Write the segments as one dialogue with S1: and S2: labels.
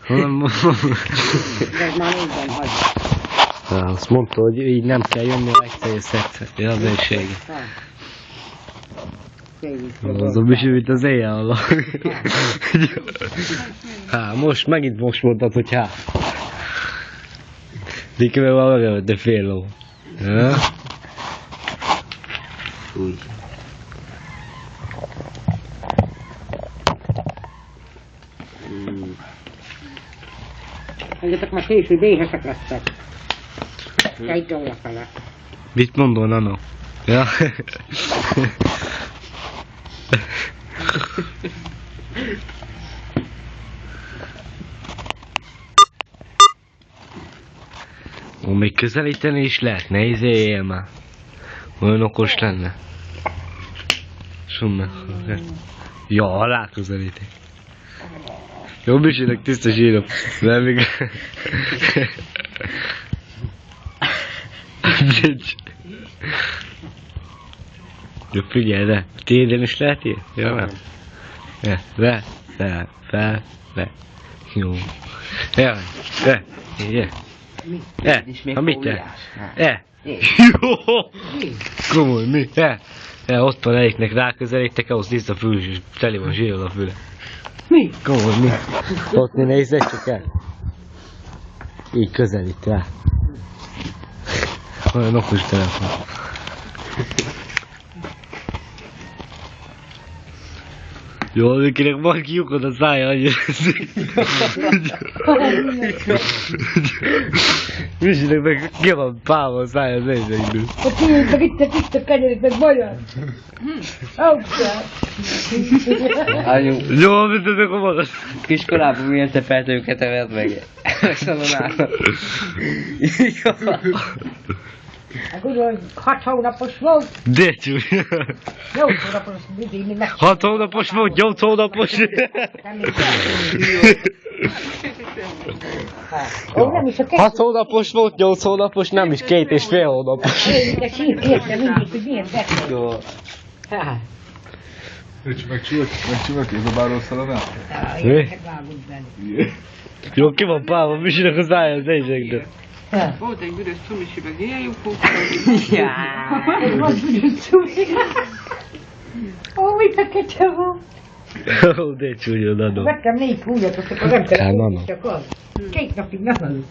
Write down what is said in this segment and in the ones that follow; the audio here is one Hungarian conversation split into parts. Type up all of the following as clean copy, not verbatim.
S1: De ez már minden hagy.
S2: Azt mondta, hogy így nem kell jönni, egyszer szedheti az ősége. Az a bisőt az éjjel alak. Most megint most mondtad, hogy Dikve van magam, de fél ló.
S3: Úgy.
S1: Mondjatok már később éhesek lesztek. Egy dolog fele.
S2: Mit mondol, Nano? Ja? Még közelíteni is lehet, ne izéljél már. Olyan okos lenne. Sunna. Ja, alá közelíti. Jó, Bisinek tiszta zsírom. Nem még... Jó, figyelj, de tiéden is lehet ilyen? Ja, nem? Le, fel, le. Jó. Ja, ha mit te? Jó! Komoly, mi? Ott van egyiknek ráközelítek, ahhoz tiszta fül, és teli van zsírod a füle.
S1: Mi?
S2: Komoly, mi? Ott ne nézd csak el. Így közelít rá. Olyan okos telefon. Jó, akinek van kiukod a szája, annyira Misinek meg ki van pálva a szája az egyekből.
S1: A tiéd meg itt a kenyerik meg magyar. Hoppá!
S2: Jó, mit ezek a magas?
S3: Kiskolában milyen tepeltőket evett meg. Szalonának.
S1: Hát úgy, hogy 6 hónapos volt.
S2: De csúly.
S1: 8 hónapos vidéni meg.
S2: 6 hónapos volt, 8 hónapos.
S1: Nem is Ó, nem is a
S2: 6 hónapos volt, 8 hónapos, nem is 2,5 hónapos.
S1: Én de sírt értem mindig, hogy milyen beszél.
S3: Jó.
S4: Megcsúvak ez a báró szalonát?
S1: Vágunk benne.
S2: Jó, ki van pálva, Misinek a szája az egyekből.
S5: Volt egy büdös cumisi, meg ilyen jó fog.
S1: Ez van büdös cumi. Ó, mit a kecse van?
S2: Ó, de csúly, Nano.
S1: Vettem 4 húgyat, azt akkor nem
S2: Hát,
S1: kell.
S2: Nano.
S1: Csak az. 2 napig nem aludt.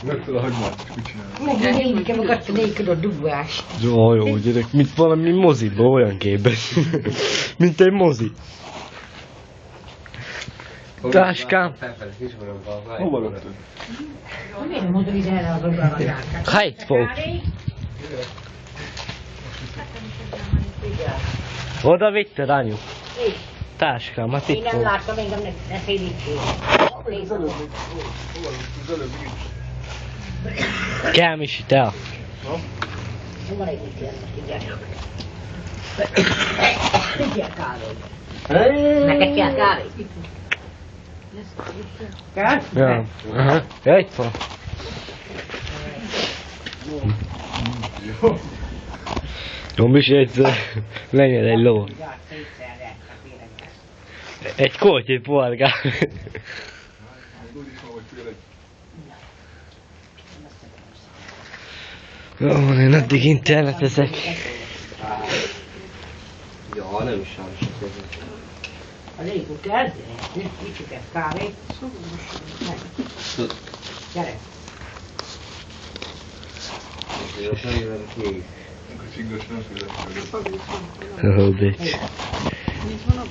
S4: Meg fel a hagymát, és mit csinálni?
S1: Meg én inkább akartam 4 kiló dugvást.
S2: Jó, gyerek, mint valami moziba, olyan képes. Mint egy mozi. Táskám.
S4: Hova raktad?
S1: Miért nem mondod ide erre az oldalra a zsákát?
S2: Ha itt fog. Oda vitted, anyu. Táskám, hát
S1: Én
S2: itt
S1: nem
S2: fog.
S1: láttam, engem ne félítsél.
S4: Az előbb így.
S2: Kell, Misi, te.
S1: Van egy mit jelent, figyelj. Figyelj, Károly. Neked kell Károly? Kell?
S2: Ja. Aha. Ja, itt van. Jó, Misi egyszer lenyel egy ló. Egy korty, egy pohárgál.
S4: Úgyis van, hogy fél egy.
S2: Jó, én addig internetezek.
S3: Ja, nem is sajnos.
S1: A légút el, kicsit ez kávé. Gyere.
S3: Jó, sajnálom ki.
S4: A csingos nem fél.
S2: Ó, bics.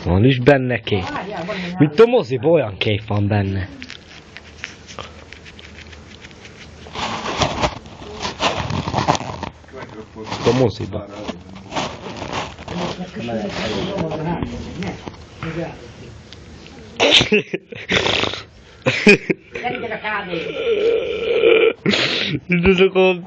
S2: Van is benne kép. Mint a moziba, olyan kép van benne. A moziba.
S1: Gyere, gyere, kávé.
S2: Mint azok a